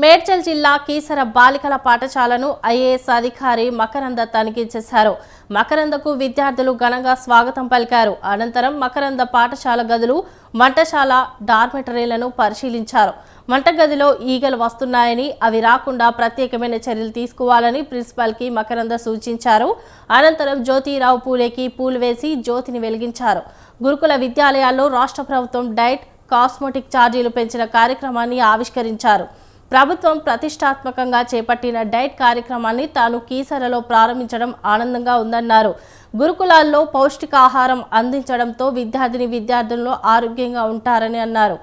మేడ్చల్ జిల్లా కీసర బాలికల పాఠశాలను ఐఏఎస్ అధికారి మకరంద తనిఖీ చేశారు. మకరందకు విద్యార్థులు ఘనంగా స్వాగతం పలికారు. అనంతరం మకరంద పాఠశాల గదులు, వంటశాల, డార్మెటరీలను పరిశీలించారు. వంటగదిలో ఈగలు వస్తున్నాయని, అవి రాకుండా ప్రత్యేకమైన చర్యలు తీసుకోవాలని ప్రిన్సిపల్కి మకరంద సూచించారు. అనంతరం జ్యోతిరావు పూలేకి పూలు వేసి జ్యోతిని వెలిగించారు. గురుకుల విద్యాలయాల్లో రాష్ట్ర ప్రభుత్వం డైట్, కాస్మెటిక్ ఛార్జీలు పెంచిన కార్యక్రమాన్ని ఆవిష్కరించారు. ప్రభుత్వం ప్రతిష్టాత్మకంగా చేపట్టిన డైట్ కార్యక్రమాన్ని తాను కీసరలో ప్రారంభించడం ఆనందంగా ఉందన్నారు. గురుకులాల్లో పౌష్టికాహారం అందించడంతో విద్యార్థులు ఆరోగ్యంగా ఉంటారని అన్నారు.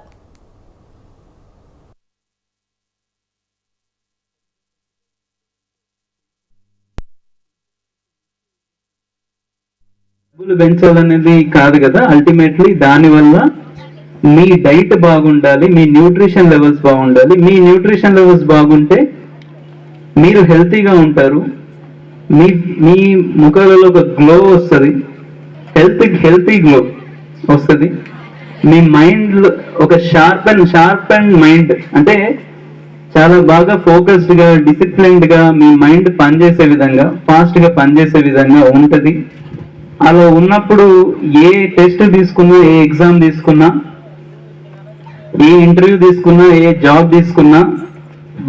డబ్బులు పెంచాలనేది కాదు కదా, అల్టిమేట్లీ దానివల్ల మీ డైట్ బాగుండాలి, మీ న్యూట్రిషన్ లెవెల్స్ బాగుండాలి. మీ న్యూట్రిషన్ లెవెల్స్ బాగుంటే మీరు హెల్తీగా ఉంటారు. మీ మీ ముఖాలలో ఒక గ్లో వస్తుంది, హెల్తీ గ్లో వస్తుంది. మీ మైండ్ ఒక షార్ప్ అండ్ మైండ్ అంటే చాలా బాగా ఫోకస్డ్గా, డిసిప్లిన్డ్గా మీ మైండ్ పనిచేసే విధంగా, ఫాస్ట్గా పనిచేసే విధంగా ఉంటుంది. అలా ఉన్నప్పుడు ఏ టెస్ట్ తీసుకున్నా, ఏ ఎగ్జామ్ తీసుకున్నా, ఏ ఇంటర్వ్యూ తీసుకున్నా, ఏ జాబ్ తీసుకున్నా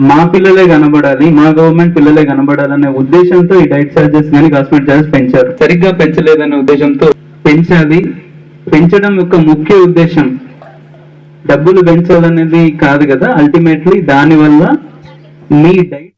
మా పిల్లలే కనబడాలి, మా గవర్నమెంట్ పిల్లలే కనబడాలనే ఉద్దేశంతో ఈ డైట్ ఛార్జెస్ కానీ కాస్మెటిక్ ఛార్జెస్ పెంచారు. సరిగ్గా పెంచలేదనే ఉద్దేశంతో పెంచాలి. పెంచడం యొక్క ముఖ్య ఉద్దేశం డబ్బులు పెంచాలనేది కాదు కదా, అల్టిమేట్లీ దానివల్ల మీ డైట్